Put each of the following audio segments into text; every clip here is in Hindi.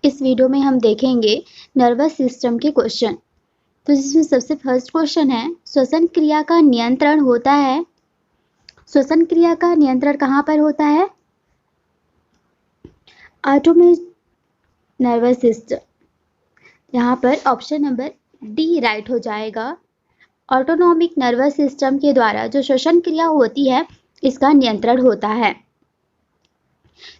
इस वीडियो में हम देखेंगे नर्वस सिस्टम के क्वेश्चन। तो जिसमें सबसे फर्स्ट क्वेश्चन है, श्वसन क्रिया का नियंत्रण होता है। श्वसन क्रिया का नियंत्रण कहाँ पर होता है? Autonomic nervous system. यहाँ पर ऑप्शन नंबर डी राइट हो जाएगा। ऑटोनोमिक नर्वस सिस्टम के द्वारा जो श्वसन क्रिया होती है इसका नियंत्रण होता है।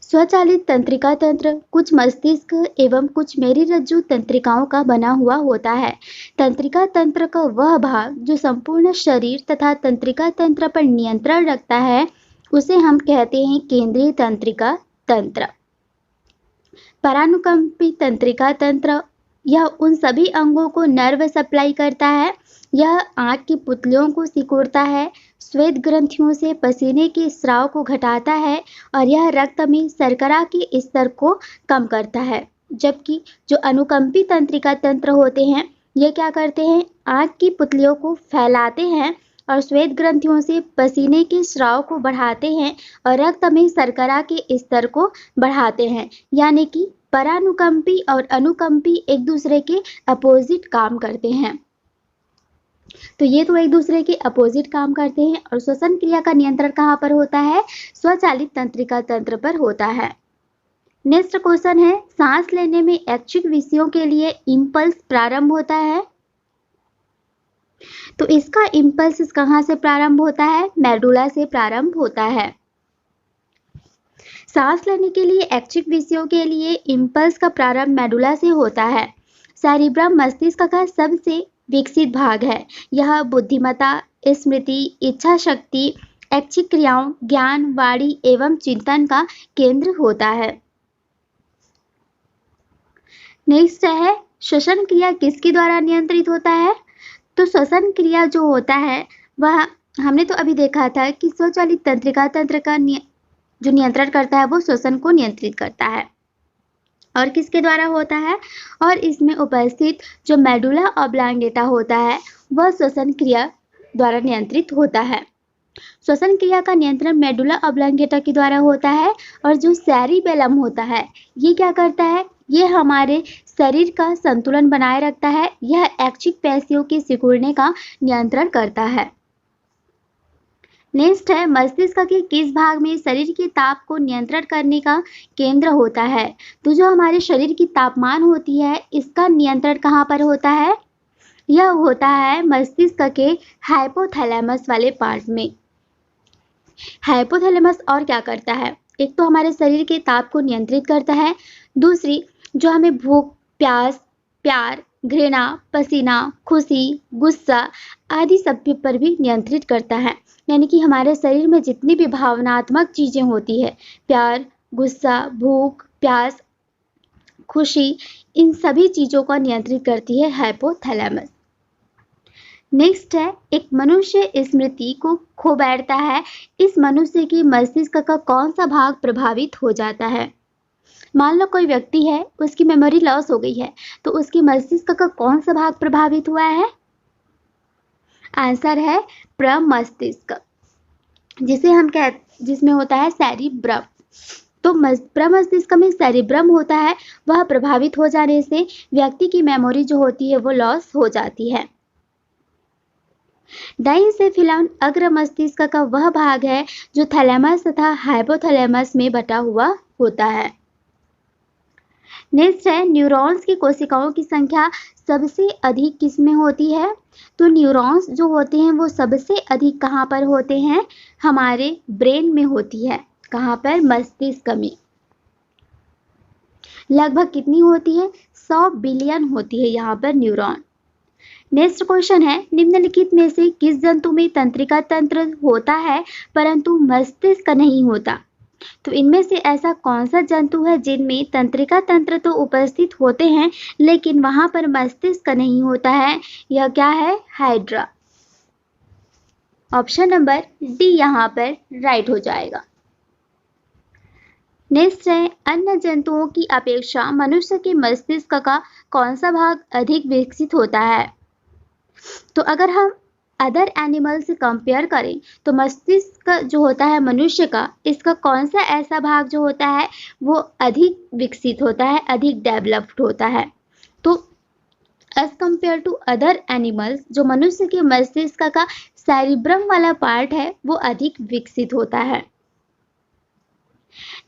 स्वचालित तंत्रिका तंत्र कुछ मस्तिष्क एवं कुछ मेरुरज्जु तंत्रिकाओं का बना हुआ होता है। तंत्रिका तंत्र का वह भाग जो संपूर्ण शरीर तथा तंत्रिका तंत्र पर नियंत्रण रखता है उसे हम कहते हैं केंद्रीय तंत्रिका तंत्र। परानुकंपी तंत्रिका तंत्र यह उन सभी अंगों को नर्व सप्लाई करता है। यह आंख की पुतलियों को सिकुड़ता है, श्वेत ग्रंथियों से पसीने के स्राव को घटाता है और यह रक्त में शर्करा के स्तर को कम करता है। जबकि जो अनुकंपी तंत्रिका तंत्र होते हैं ये क्या करते हैं? आंख की पुतलियों को फैलाते हैं और श्वेत ग्रंथियों से पसीने के स्राव को बढ़ाते हैं और रक्त में शर्करा के स्तर को बढ़ाते हैं। यानी कि परानुकंपी और अनुकंपी एक दूसरे के अपोजिट काम करते हैं। तो ये तो एक दूसरे के अपोजिट काम करते हैं। और श्वसन क्रिया का नियंत्रण कहाँ पर होता है? स्वचालित तंत्रिका तंत्र पर होता है। नेक्स्ट क्वेश्चन है, सांस लेने में ऐच्छिक विषयों के लिए इंपल्स प्रारंभ होता है। तो इसका इंपल्स कहाँ से प्रारंभ होता है? मेडुला से प्रारंभ होता है। सांस लेने के लिए ऐच्छिक विषयों के लिए इंपल्स का प्रारंभ मेडुला से होता है। सेरिब्रम मस्तिष्क का सबसे विकसित भाग है। यह बुद्धिमत्ता, स्मृति, इच्छा शक्ति, ऐच्छिक क्रियाओं, ज्ञान, वाणी एवं चिंतन का केंद्र होता है। नेक्स्ट है, श्वसन क्रिया किसके द्वारा नियंत्रित होता है? तो श्वसन क्रिया जो होता है वह हमने तो अभी देखा था कि स्वचालित तंत्रिका तंत्र का जो नियंत्रण करता है वो श्वसन को नियंत्रित करता है। और किसके द्वारा होता है? और इसमें उपस्थित जो मेडुला ऑब्लांगेटा होता है वह श्वसन क्रिया द्वारा नियंत्रित होता है। श्वसन क्रिया का नियंत्रण मेडुला ऑब्लांगेटा के द्वारा होता है। और जो सेरिबेलम होता है ये क्या करता है? ये हमारे शरीर का संतुलन बनाए रखता है। यह ऐच्छिक पेशियों के सिकुड़ने का नियंत्रण करता है। नेक्स्ट है, मस्तिष्क के किस भाग में शरीर के ताप को नियंत्रण करने का केंद्र होता है? तो जो हमारे शरीर की तापमान होती है इसका नियंत्रण कहाँ पर होता है? यह होता है मस्तिष्क के हाइपोथैलेमस वाले पार्ट में। हाइपोथैलेमस और क्या करता है? एक तो हमारे शरीर के ताप को नियंत्रित करता है, दूसरी जो हमें भूख, प्यास, प्यार, घृणा, पसीना, खुशी, गुस्सा आदि सब पर भी नियंत्रित करता है। यानी कि हमारे शरीर में जितनी भी भावनात्मक चीजें होती है, प्यार, गुस्सा, भूख, प्यास, खुशी, इन सभी चीजों को नियंत्रित करती है हाइपोथैलेमस। नेक्स्ट है, एक मनुष्य स्मृति को खो बैठता है। इस मनुष्य की मस्तिष्क का कौन सा भाग प्रभावित हो जाता है? मान लो कोई व्यक्ति है, उसकी मेमोरी लॉस हो गई है तो उसकी मस्तिष्क का कौन सा भाग प्रभावित हुआ है? आंसर है प्रमस्तिष्क, जिसमें होता है सेरिब्रम। तो प्रमस्तिष्क में सेरिब्रम होता है, वह प्रभावित हो जाने से व्यक्ति की मेमोरी जो होती है वो लॉस हो जाती है। डाइंसेफिलॉन अग्र मस्तिष्क का वह भाग है जो थैलेमस तथा हाइपोथैलेमस में बटा हुआ होता है। नेक्स्ट है, न्यूरॉन्स की कोशिकाओं की संख्या सबसे अधिक किसमें होती है? तो न्यूरॉन्स जो होते हैं वो सबसे अधिक कहाँ पर होते हैं? हमारे ब्रेन में होती है। कहाँ पर? मस्तिष्क में। लगभग कितनी होती है? 100 बिलियन होती है यहाँ पर न्यूरॉन। नेक्स्ट क्वेश्चन है, निम्नलिखित में से किस जंतु में तंत्रिका तंत्र होता है परंतु मस्तिष्क नहीं होता? तो इनमें से ऐसा कौन सा जंतु है जिनमें तंत्रिका तंत्र तो उपस्थित होते हैं लेकिन वहां पर मस्तिष्क नहीं होता है? यह क्या है? हाइड्रा। ऑप्शन नंबर डी यहाँ पर राइट हो जाएगा। नेक्स्ट है, अन्य जंतुओं की अपेक्षा मनुष्य के मस्तिष्क का कौन सा भाग अधिक विकसित होता है? तो अगर हम अदर एनिमल से कंपेयर करें तो मस्तिष्क जो होता है मनुष्य का, इसका कौन सा ऐसा भाग जो होता है वो अधिक विकसित होता है, अधिक डेवलप्ड होता है। तो as compare to other animals, जो मनुष्य के मस्तिष्क का सेरिब्रम वाला पार्ट है वो अधिक विकसित होता है।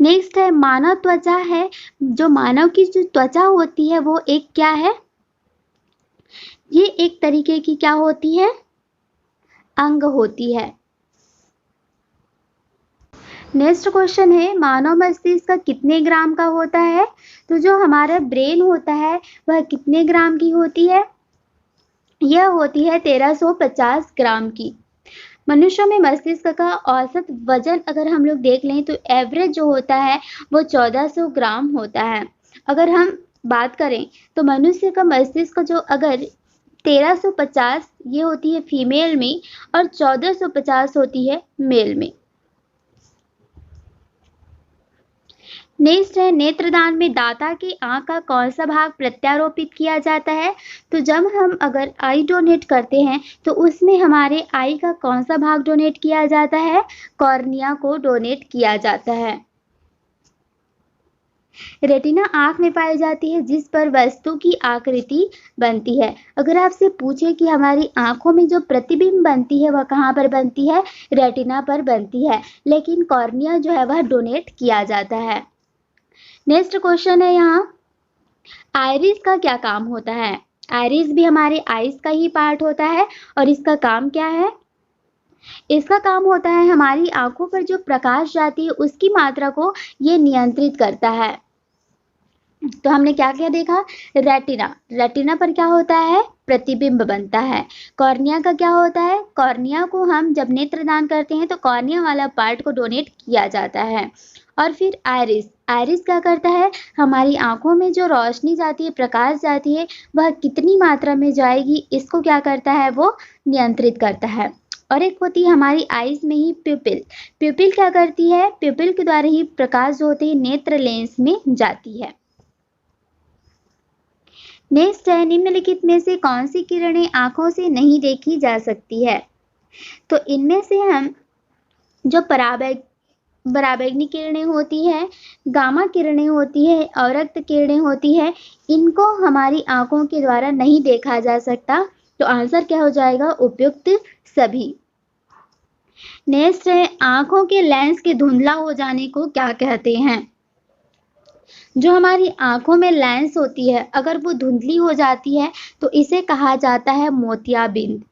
नेक्स्ट है मानव त्वचा है। जो मानव की जो त्वचा होती है वो एक क्या है, ये एक तरीके की क्या होती है, अंग होती है। नेक्स्ट क्वेश्चन है मानव मस्तिष्क कितने ग्राम का होता है। तो जो हमारा ब्रेन होता है वह कितने ग्राम की होती है, यह होती है 1350 ग्राम की। मनुष्य में मस्तिष्क का औसत वजन अगर हम लोग देख लें तो एवरेज जो होता है वो 1400 ग्राम होता है। अगर हम बात करें तो मनुष्य का मस्तिष्क जो अगर 1350 ये होती है फीमेल में और 1450 होती है मेल में। नेक्स्ट है नेत्रदान में दाता की आंख का कौन सा भाग प्रत्यारोपित किया जाता है। तो जब हम अगर आई डोनेट करते हैं तो उसमें हमारे आई का कौन सा भाग डोनेट किया जाता है, कॉर्निया को डोनेट किया जाता है। रेटिना आंख में पाई जाती है जिस पर वस्तु की आकृति बनती है। अगर आपसे पूछे कि हमारी आंखों में जो प्रतिबिंब बनती है वह कहाँ पर बनती है, रेटिना पर बनती है, लेकिन कॉर्निया जो है वह डोनेट किया जाता है। नेक्स्ट क्वेश्चन है यहाँ आइरिस का क्या काम होता है। आइरिस भी हमारे आइस का ही पार्ट होता है और इसका काम क्या है, इसका काम होता है हमारी आंखों पर जो प्रकाश जाती है उसकी मात्रा को ये नियंत्रित करता है। तो हमने क्या क्या देखा, रेटिना, रेटिना पर क्या होता है, प्रतिबिंब बनता है। कॉर्निया का क्या होता है, कॉर्निया को हम जब नेत्रदान करते हैं तो कॉर्निया वाला पार्ट को डोनेट किया जाता है। और फिर आइरिस, आइरिस क्या करता है, हमारी आंखों में जो रोशनी जाती है, प्रकाश जाती है, वह कितनी मात्रा में जाएगी इसको क्या करता है, वो नियंत्रित करता है। और एक होती है हमारी आईज में ही प्यूपिल, प्यूपिल क्या करती है, प्यूपिल के द्वारा ही प्रकाश जो होती है नेत्र लेंस में जाती है। नेक्स्ट है निम्नलिखित में से कौन सी किरणें आंखों से नहीं देखी जा सकती है। तो इनमें से हम जो पराबैंगनी किरणें होती है, गामा किरणें होती है और रक्त किरणें होती है, इनको हमारी आंखों के द्वारा नहीं देखा जा सकता। तो आंसर क्या हो जाएगा, उपयुक्त सभी। नेक्स्ट है आंखों के लेंस के धुंधला हो जाने को क्या कहते हैं। जो हमारी आंखों में लेंस होती है अगर वो धुंधली हो जाती है तो इसे कहा जाता है मोतियाबिंद।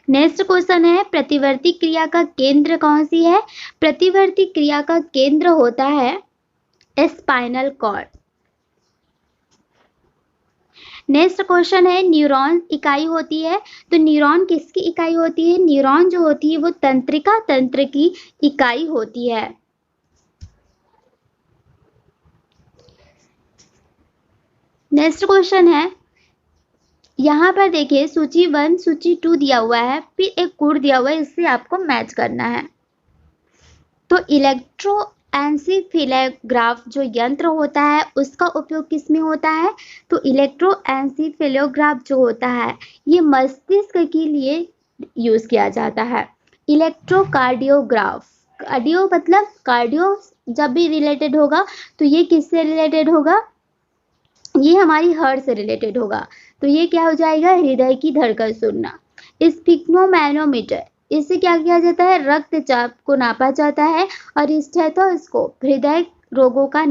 नेक्स्ट क्वेश्चन है प्रतिवर्ती क्रिया का केंद्र कौन सी है। प्रतिवर्ती क्रिया का केंद्र होता है स्पाइनल कॉर्ड। नेक्स्ट क्वेश्चन है न्यूरॉन इकाई होती है, तो न्यूरॉन किसकी इकाई होती है, न्यूरॉन जो होती है वो तंत्रिका तंत्र की इकाई होती है। नेक्स्ट क्वेश्चन है, यहाँ पर देखिए सूची 1 सूची 2 दिया हुआ है, फिर एक कोड दिया हुआ है, इससे आपको मैच करना है। तो इलेक्ट्रोएन्सेफेलोग्राफ जो यंत्र होता है उसका उपयोग किस में होता है, तो इलेक्ट्रोएन्सेफेलोग्राफ जो होता है ये मस्तिष्क के लिए यूज किया जाता है। इलेक्ट्रोकार्डियोग्राफ, कार्डियो मतलब कार्डियो जब भी रिलेटेड होगा तो ये किससे रिलेटेड होगा, ये हमारी हार्ट से रिलेटेड होगा, तो ये क्या हो जाएगा, हृदय की धड़कन सुनना। स्फिग्नोमैनोमीटर, इससे क्या किया जाता है, रक्तचाप को नापा जाता है। और स्टेथोस्कोप हृदय रोगों का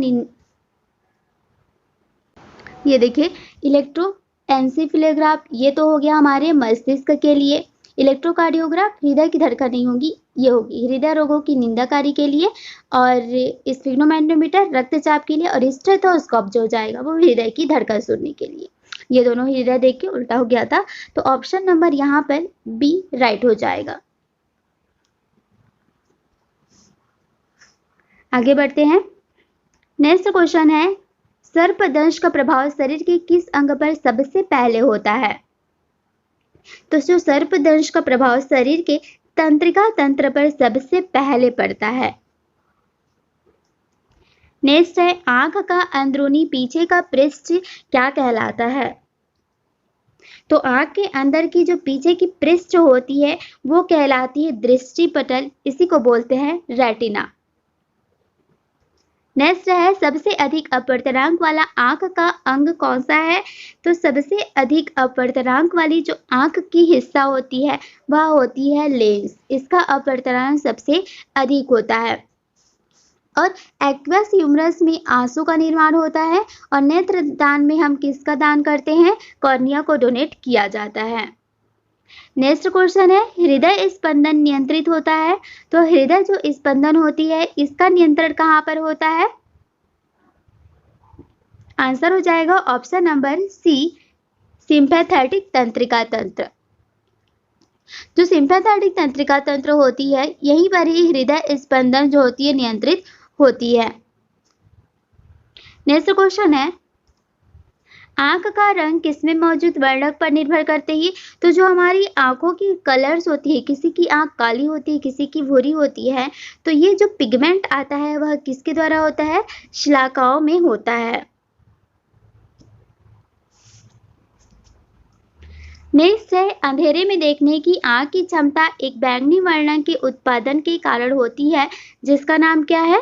ये देखिए इलेक्ट्रोएन्सेफेलोग्राफ ये तो हो गया हमारे मस्तिष्क के लिए। इलेक्ट्रोकार्डियोग्राफ हृदय की धड़कन नहीं होगी, ये होगी हृदय रोगों की निंदाकारी के लिए। और स्फिग्नोमैनोमीटर रक्तचाप के लिए और स्टेथोस्कोप जो हो जाएगा वो हृदय की धड़कन सुनने के लिए। ये दोनों हृदय देख के उल्टा हो गया था, तो ऑप्शन नंबर यहाँ पर बी राइट हो जाएगा। आगे बढ़ते हैं। नेक्स्ट क्वेश्चन है सर्पदंश का प्रभाव शरीर के किस अंग पर सबसे पहले होता है। तो जो सर्पदंश का प्रभाव शरीर के तंत्रिका तंत्र पर सबसे पहले पड़ता है। नेक्स्ट है आंख का अंदरूनी पीछे का पृष्ठ क्या कहलाता है? तो आंख के अंदर की जो पीछे की पृष्ठ होती है वो कहलाती है दृष्टि पटल, इसी को बोलते हैं रेटिना। नेक्स्ट है सबसे अधिक अपवर्तनांक वाला आंख का अंग कौन सा है? तो सबसे अधिक अपवर्तनांक वाली जो आंख की हिस्सा होती है वह होती है लेंस, इसका अपवर्तनांक सबसे अधिक होता है। और एक्वस ह्यूमरस में आंसू का निर्माण होता है और नेत्र दान में हम किसका दान करते हैं? कॉर्निया को डोनेट किया जाता है। नेक्स्ट क्वेश्चन है हृदय स्पंदन नियंत्रित होता है, तो हृदय जो स्पंदन होती है इसका नियंत्रण कहाँ पर होता है? आंसर हो जाएगा ऑप्शन नंबर सी, सिंपैथेटिक तंत्रिका तंत्र। जो सिंपैथेटिक तंत्रिका तंत्र होती है यहीं पर ही हृदय स्पंदन जो होती है नियंत्रित होती है। नेक्स्ट क्वेश्चन है आंख का रंग किसमें मौजूद वर्णक पर निर्भर करते ही? तो जो हमारी आंखों की कलर्स होती है, किसी की आंख काली होती है, किसी की भूरी होती है, तो ये जो पिगमेंट आता है वह किसके द्वारा होता है? शलाकाओं में होता है। नेक्स्ट है अंधेरे में देखने की आंख की क्षमता एक बैंगनी वर्णक के उत्पादन के कारण होती है, जिसका नाम क्या है?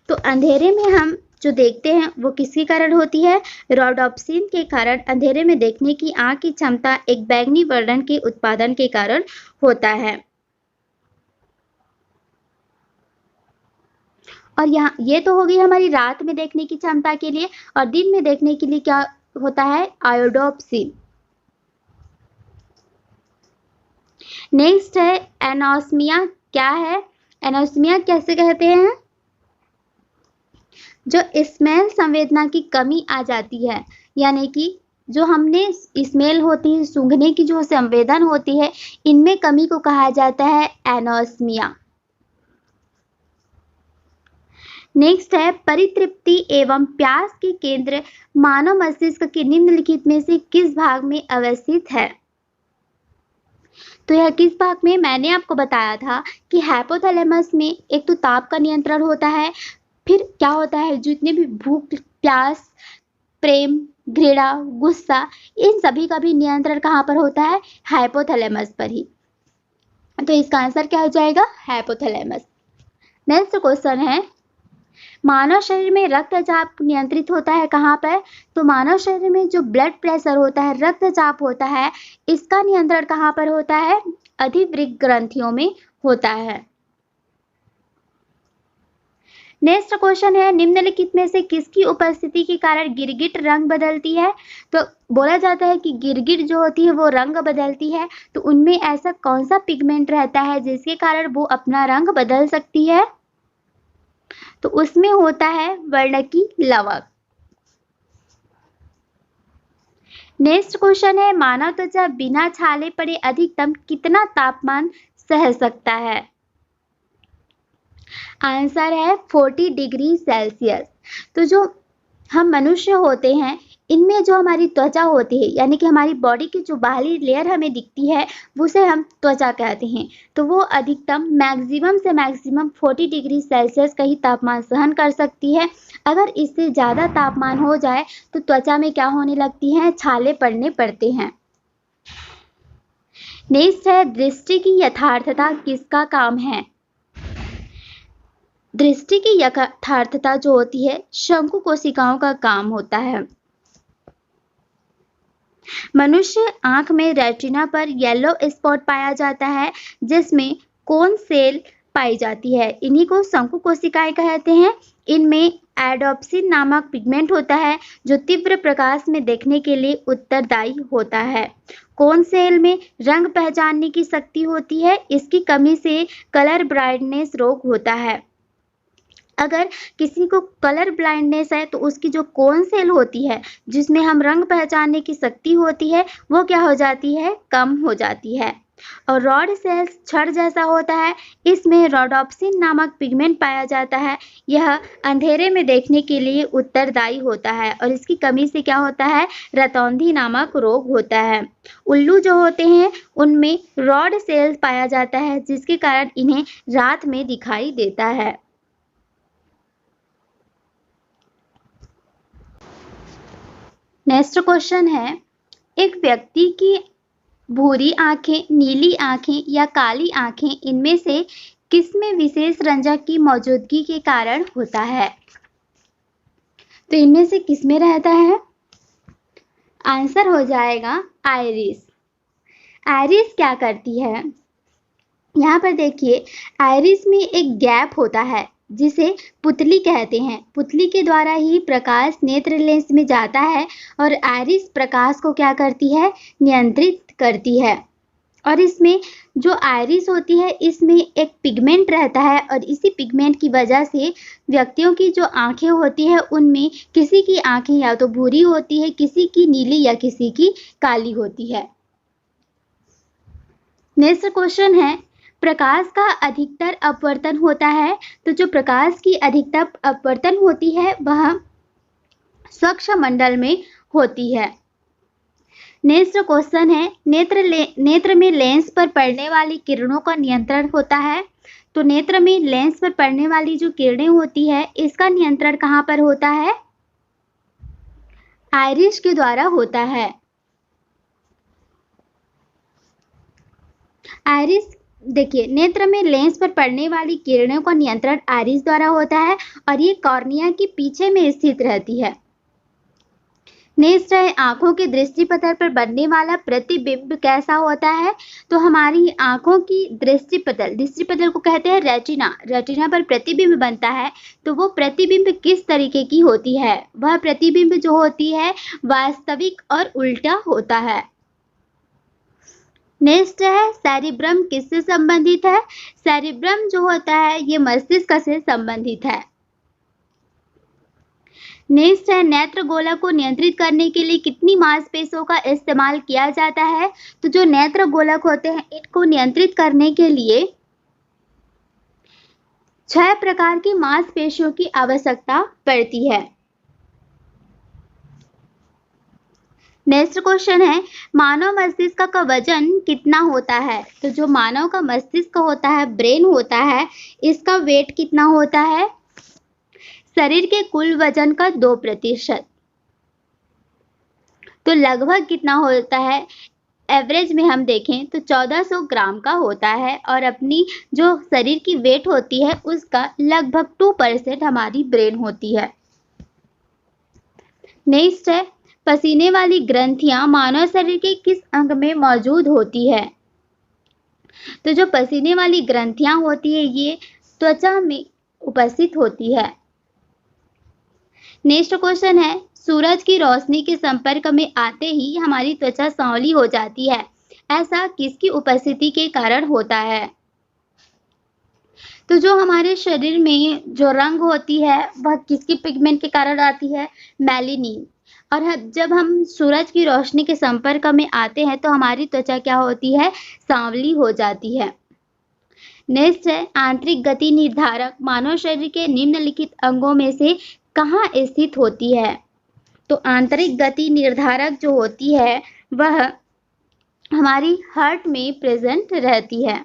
तो अंधेरे में हम जो देखते हैं वो किसके कारण होती है? रोडोप्सिन के कारण अंधेरे में देखने की आंख की क्षमता एक बैंगनी वर्णन के उत्पादन के कारण होता है। और यहाँ ये तो होगी हमारी रात में देखने की क्षमता के लिए, और दिन में देखने के लिए क्या होता है? आयोडोप्सिन। नेक्स्ट है एनोस्मिया क्या है? एनोस्मिया कैसे कहते हैं? जो स्मेल संवेदना की कमी आ जाती है, यानी कि जो हमने स्मेल होती है, सूंघने की जो संवेदन होती है, इनमें कमी को कहा जाता है एनोस्मिया। नेक्स्ट है परितृप्ति एवं प्यास के केंद्र मानव मस्तिष्क के निम्नलिखित में से किस भाग में अवस्थित है? तो यह किस भाग में? मैंने आपको बताया था कि हाइपोथैलेमस में एक तो ताप का नियंत्रण होता है, फिर क्या होता है जितने भी भूख, प्यास, प्रेम, घृणा, गुस्सा, इन सभी का भी नियंत्रण कहाँ पर होता है? हाइपोथैलेमस पर ही। तो इसका आंसर क्या हो जाएगा? हाइपोथैलेमस। नेक्स्ट क्वेश्चन है मानव शरीर में रक्तचाप नियंत्रित होता है कहाँ पर? तो मानव शरीर में जो ब्लड प्रेशर होता है, रक्तचाप होता है, इसका नियंत्रण कहाँ पर होता है? अधिवृक्क ग्रंथियों में होता है। नेक्स्ट क्वेश्चन है निम्नलिखित में से किसकी उपस्थिति के कारण गिरगिट रंग बदलती है? तो बोला जाता है कि गिरगिट जो होती है वो रंग बदलती है, तो उनमें ऐसा कौन सा पिगमेंट रहता है जिसके कारण वो अपना रंग बदल सकती है? तो उसमें होता है वर्णकी लवक। नेक्स्ट क्वेश्चन है मानव त्वचा बिना छाले पड़े अधिकतम कितना तापमान सह सकता है? आंसर है 40 डिग्री सेल्सियस। तो जो हम मनुष्य होते हैं इनमें जो हमारी त्वचा होती है, यानी कि हमारी बॉडी की जो बाहरी लेयर हमें दिखती है उसे हम त्वचा कहते हैं, तो वो अधिकतम मैक्सिमम से मैक्सिमम 40 डिग्री सेल्सियस का ही तापमान सहन कर सकती है। अगर इससे ज़्यादा तापमान हो जाए तो त्वचा में क्या होने लगती है? छाले पड़ने पड़ते हैं। नेक्स्ट है दृष्टि की यथार्थता किसका काम है? दृष्टि की यथार्थता जो होती है शंकु कोशिकाओं का काम होता है। मनुष्य आंख में रेटिना पर येलो स्पॉट पाया जाता है, जिसमें कौन सेल पाई जाती है? इन्हीं को शंकु कोशिकाएं कहते हैं। इनमें एडोप्सिन नामक पिगमेंट होता है जो तीव्र प्रकाश में देखने के लिए उत्तरदायी होता है। कौन सेल में रंग पहचानने की शक्ति होती है? इसकी कमी से कलर ब्लाइंडनेस रोग होता है। अगर किसी को कलर ब्लाइंडनेस है तो उसकी जो कोन सेल होती है जिसमें हम रंग पहचानने की शक्ति होती है वो क्या हो जाती है? कम हो जाती है। और रॉड सेल्स छड़ जैसा होता है, इसमें रोडोप्सिन नामक पिगमेंट पाया जाता है। यह अंधेरे में देखने के लिए उत्तरदायी होता है और इसकी कमी से क्या होता है? रतौंधी नामक रोग होता है। उल्लू जो होते हैं उनमें रॉड सेल्स पाया जाता है जिसके कारण इन्हें रात में दिखाई देता है। नेक्स्ट क्वेश्चन है, एक व्यक्ति की भूरी आंखें, नीली आंखें या काली आंखें इनमें से किसमें विशेष रंजक की मौजूदगी के कारण होता है? तो इनमें से किसमें रहता है? आंसर हो जाएगा आइरिस। आइरिस क्या करती है? यहाँ पर देखिए, आइरिस में एक गैप होता है जिसे पुतली कहते हैं। पुतली के द्वारा ही प्रकाश नेत्र लेंस में जाता है और आइरिस प्रकाश को क्या करती है? नियंत्रित करती है। और इसमें जो आइरिस होती है इसमें एक पिगमेंट रहता है और इसी पिगमेंट की वजह से व्यक्तियों की जो आंखें होती है उनमें किसी की आंखें या तो भूरी होती है, किसी की नीली या किसी की काली होती है। नेक्स्ट क्वेश्चन है, प्रकाश का अधिकतर अपवर्तन होता है। तो जो प्रकाश की अधिकतर अपवर्तन होती है वह स्वच्छ मंडल में होती है। नेक्स्ट क्वेश्चन है, नेत्र में लेंस पर पड़ने वाली किरणों का नियंत्रण होता है। तो नेत्र में लेंस पर पड़ने वाली जो किरणें होती है इसका नियंत्रण कहाँ पर होता है? आइरिस के द्वारा होता है। आइरिस देखिए, नेत्र में लेंस पर पड़ने वाली किरणों का नियंत्रण आइरिस द्वारा होता है और ये कॉर्निया के पीछे में स्थित रहती है। नेक्स्ट है, आंखों के दृष्टिपटल पर बनने वाला प्रतिबिंब कैसा होता है? तो हमारी आंखों की दृष्टिपटल को कहते हैं रेटिना। रेटिना पर प्रतिबिंब बनता है तो वो प्रतिबिंब किस तरीके की होती है? वह प्रतिबिंब जो होती है वास्तविक और उल्टा होता है। नेक्स्ट है, सेरिब्रम किससे संबंधित है? सेरिब्रम जो होता है ये मस्तिष्क से संबंधित है। नेक्स्ट है, नेत्र गोलक को नियंत्रित करने के लिए कितनी मांसपेशियों का इस्तेमाल किया जाता है? तो जो नेत्र गोलक होते हैं इनको नियंत्रित करने के लिए 6 प्रकार की मांसपेशियों की आवश्यकता पड़ती है। नेक्स्ट क्वेश्चन है, मानव मस्तिष्क का वजन कितना होता है? तो जो मानव का मस्तिष्क होता है, ब्रेन होता है, इसका वेट कितना होता है? शरीर के कुल वजन का 2%। तो लगभग कितना होता है? एवरेज में हम देखें तो 1400 ग्राम का होता है और अपनी जो शरीर की वेट होती है उसका लगभग 2% हमारी ब्रेन होती है। नेक्स्ट है, पसीने वाली ग्रंथियां मानव शरीर के किस अंग में मौजूद होती है? तो जो पसीने वाली ग्रंथियां होती है ये त्वचा में उपस्थित होती है। नेक्स्ट क्वेश्चन है, सूरज की रोशनी के संपर्क में आते ही हमारी त्वचा सांवली हो जाती है, ऐसा किसकी उपस्थिति के कारण होता है? तो जो हमारे शरीर में जो रंग होती है वह किसकी पिगमेंट के कारण आती है? मेलानिन। और जब हम सूरज की रोशनी के संपर्क में आते हैं तो हमारी त्वचा क्या होती है? सांवली हो जाती है। नेक्स्ट है, आंतरिक गति निर्धारक मानव शरीर के निम्नलिखित अंगों में से कहाँ स्थित होती है? तो आंतरिक गति निर्धारक जो होती है वह हमारी हार्ट में प्रेजेंट रहती है।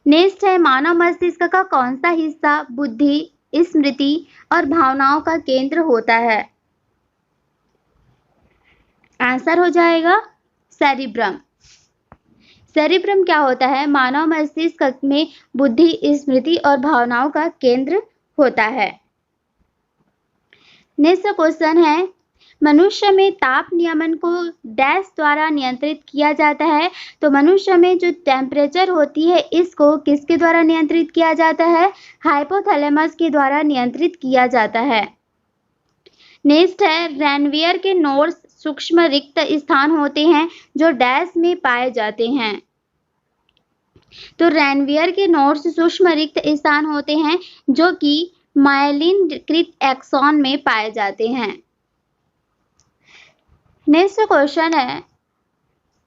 नेक्स्ट है, मानव मस्तिष्क का कौन सा हिस्सा बुद्धि, स्मृति और भावनाओं का केंद्र होता है? आंसर हो जाएगा सेरिब्रम। सेरिब्रम क्या होता है? मानव मस्तिष्क में बुद्धि, स्मृति और भावनाओं का केंद्र होता है। नेक्स्ट क्वेश्चन है, मनुष्य में ताप नियमन को डैश द्वारा नियंत्रित किया जाता है? तो मनुष्य में जो टेम्परेचर होती है इसको किसके द्वारा नियंत्रित किया जाता है? हाइपोथैलेमस के द्वारा नियंत्रित किया जाता है। नेक्स्ट है, रेनवियर के नोड्स सूक्ष्म रिक्त स्थान होते हैं जो डैश में पाए जाते हैं। तो रेनवियर के नोड्स सूक्ष्म रिक्त स्थान होते हैं जो कि माइलिनकृत एक्सॉन में पाए जाते हैं। नेक्स्ट क्वेश्चन है,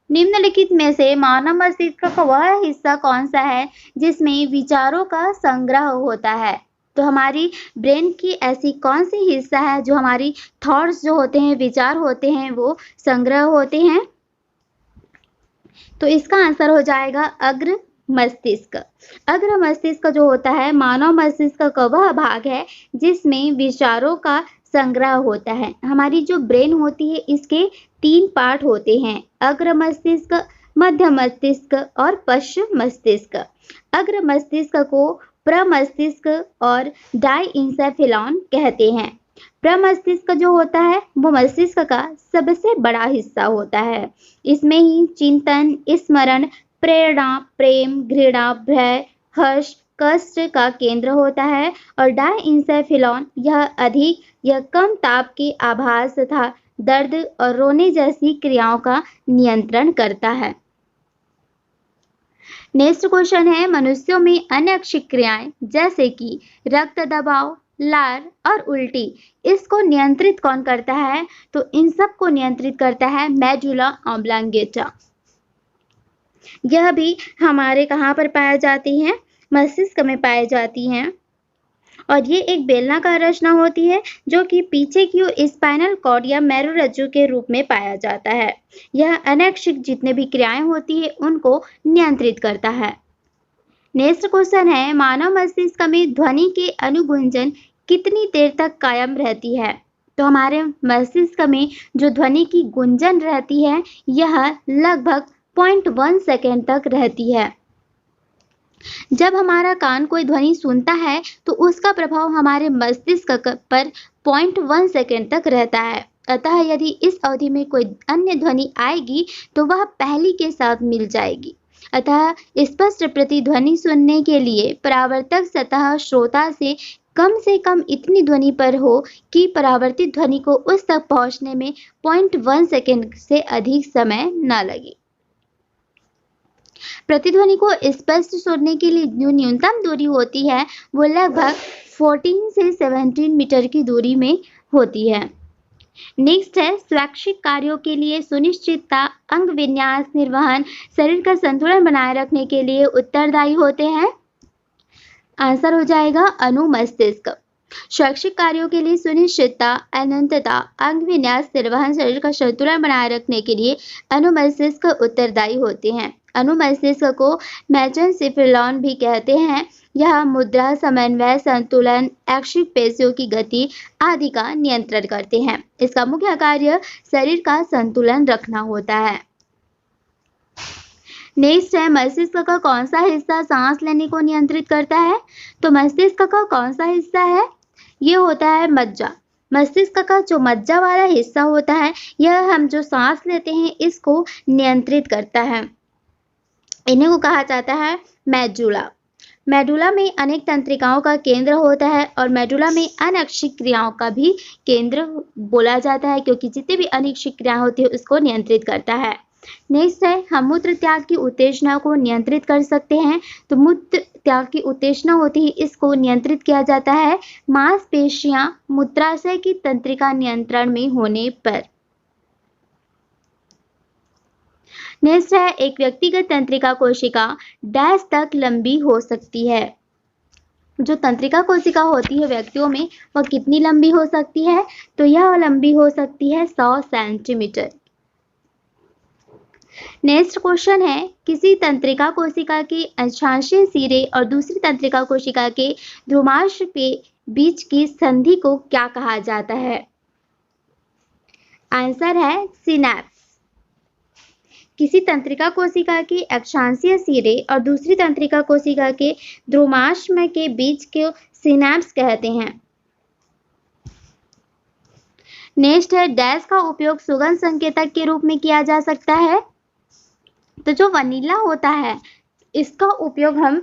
निम्नलिखित में से मानव मस्तिष्क का वह हिस्सा कौन सा है जिसमें विचारों का संग्रह होता है? तो हमारी ब्रेन की ऐसी कौन सी हिस्सा है जो हमारी थॉट्स जो होते हैं, विचार होते हैं, वो संग्रह होते हैं? तो इसका आंसर हो जाएगा अग्र मस्तिष्क। अग्र मस्तिष्क जो होता है मानव मस्तिष्क का वह भाग है जिसमें विचारों का संग्रह होता है। हमारी जो ब्रेन होती है इसके 3 पार्ट होते हैं, अग्र मस्तिष्क, मध्य मस्तिष्क और पश्च मस्तिष्क। अग्र मस्तिष्क को प्रमस्तिष्क और डाइंसेफेलॉन कहते हैं। प्रमस्तिष्क जो होता है वो मस्तिष्क का सबसे बड़ा हिस्सा होता है। इसमें ही चिंतन, स्मरण, प्रेरणा, प्रेम, घृणा, भय, हर्ष, कष्ट का केंद्र होता है। और डाइंसेफेलॉन यह अधिक या कम ताप के आभास तथा दर्द और रोने जैसी क्रियाओं का नियंत्रण करता है। नेक्स्ट क्वेश्चन है, मनुष्यों में अनैच्छिक क्रियाएं जैसे कि रक्त दबाव, लार और उल्टी, इसको नियंत्रित कौन करता है? तो इन सब को नियंत्रित करता है मेडुला ऑब्लांगेटा। यह भी हमारे कहाँ पर पाया जाती है? मस्तिष्क में पाई जाती हैं। और ये एक बेलनाकार रचना होती है जो कि पीछे की ओर स्पाइनल कॉर्ड या मेरुरज्जु के रूप में पाया जाता है। यह अनैच्छिक जितने भी क्रियाएं होती है उनको नियंत्रित करता है। नेक्स्ट क्वेश्चन है, मानव मस्तिष्क में ध्वनि के अनुगुंजन कितनी देर तक कायम रहती है? तो हमारे मस्तिष्क में जो ध्वनि की गुंजन रहती है यह लगभग 0.1 सेकेंड तक रहती है। जब हमारा कान कोई ध्वनि सुनता है तो उसका प्रभाव हमारे मस्तिष्क पर 0.1 सेकेंड तक रहता है। अतः यदि इस अवधि में कोई अन्य ध्वनि आएगी तो वह पहली के साथ मिल जाएगी। अतः स्पष्ट प्रतिध्वनि सुनने के लिए परावर्तक सतह श्रोता से कम इतनी ध्वनि पर हो कि परावर्तित ध्वनि को उस तक पहुंचने में 0.1 सेकेंड से अधिक समय न लगे। प्रतिध्वनि को स्पष्ट सुनने के लिए जो न्यूनतम दूरी होती है वो लगभग 14 से 17 मीटर की दूरी में होती है। नेक्स्ट है, स्वैच्छिक कार्यों के लिए सुनिश्चितता, अंग विन्यास, निर्वहन, शरीर का संतुलन बनाए रखने के लिए उत्तरदायी होते हैं। आंसर हो जाएगा अनुमस्तिष्क। शैक्षिक कार्यों के लिए सुनिश्चितता, अनंतता, अंग विन्यास, निर्वहन, शरीर का संतुलन बनाए रखने के लिए अनुमस्तिष्क उत्तरदायी होते हैं। अनुमस्तिष्क को मेसेंसेफेलॉन भी कहते हैं। यह मुद्रा, समन्वय, संतुलन, ऐच्छिक पेशियों की गति आदि का नियंत्रण करते हैं। इसका मुख्य कार्य शरीर का संतुलन रखना होता है। नेक्स्ट है, मस्तिष्क का कौन सा हिस्सा सांस लेने को नियंत्रित करता है? तो मस्तिष्क का कौन सा हिस्सा है? ये होता है मज्जा। मस्तिष्क का जो मज्जा वाला हिस्सा होता है यह हम जो सांस लेते हैं इसको नियंत्रित करता है। इन्हीं को कहा जाता है मेडुला। मेडुला में अनेक तंत्रिकाओं का केंद्र होता है और मेडुला में अनैच्छिक क्रियाओं का भी केंद्र बोला जाता है, क्योंकि जितनी भी अनैच्छिक क्रिया होती है उसको नियंत्रित करता है। नेक्स्ट है, हम मूत्र त्याग की उत्तेजना को नियंत्रित कर सकते हैं। तो मूत्र त्याग की उत्तेजना होती है, इसको नियंत्रित किया जाता है मांसपेशियां मूत्राशय की तंत्रिका नियंत्रण में होने पर। नेक्स्ट है, एक व्यक्तिगत तंत्रिका कोशिका डैश तक लंबी हो सकती है। जो तंत्रिका कोशिका होती है व्यक्तियों में वह कितनी लंबी हो सकती है? तो यह लंबी हो सकती है 100 सेंटीमीटर। नेक्स्ट क्वेश्चन है, किसी तंत्रिका कोशिका के अक्षांशीय सिरे और दूसरी तंत्रिका कोशिका के ध्रुमांश के बीच की संधि को क्या कहा जाता है? आंसर है सिनैप्स। किसी तंत्रिका कोशिका के अक्षांशीय सिरे और दूसरी तंत्रिका कोशिका के ध्रुमांश के बीच को सिनैप्स कहते हैं। नेक्स्ट है, डैश का उपयोग सुगंध संकेतक के रूप में किया जा सकता है। तो जो वनीला होता है इसका उपयोग हम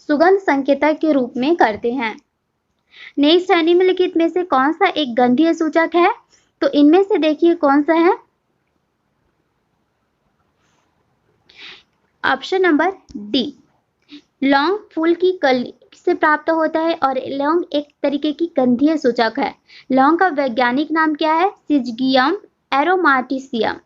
सुगंध संकेतक के रूप में करते हैं। नेक्स्ट है, निम्नलिखित में से कौन सा एक गंधीय सूचक है? तो इनमें से देखिए कौन सा है। ऑप्शन नंबर डी, लौंग फूल की कली से प्राप्त होता है और लौंग एक तरीके की गंधीय सूचक है। लौंग का वैज्ञानिक नाम क्या है? सिजगियम एरोमाटिसियम।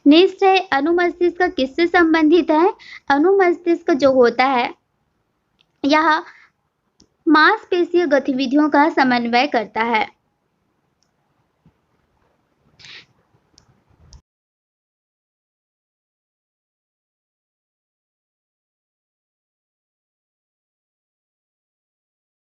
नेक्स्ट है, अनुमस्तिष्क किससे संबंधित है? अनुमस्तिष्क जो होता है यह मांसपेशीय गतिविधियों का समन्वय करता है।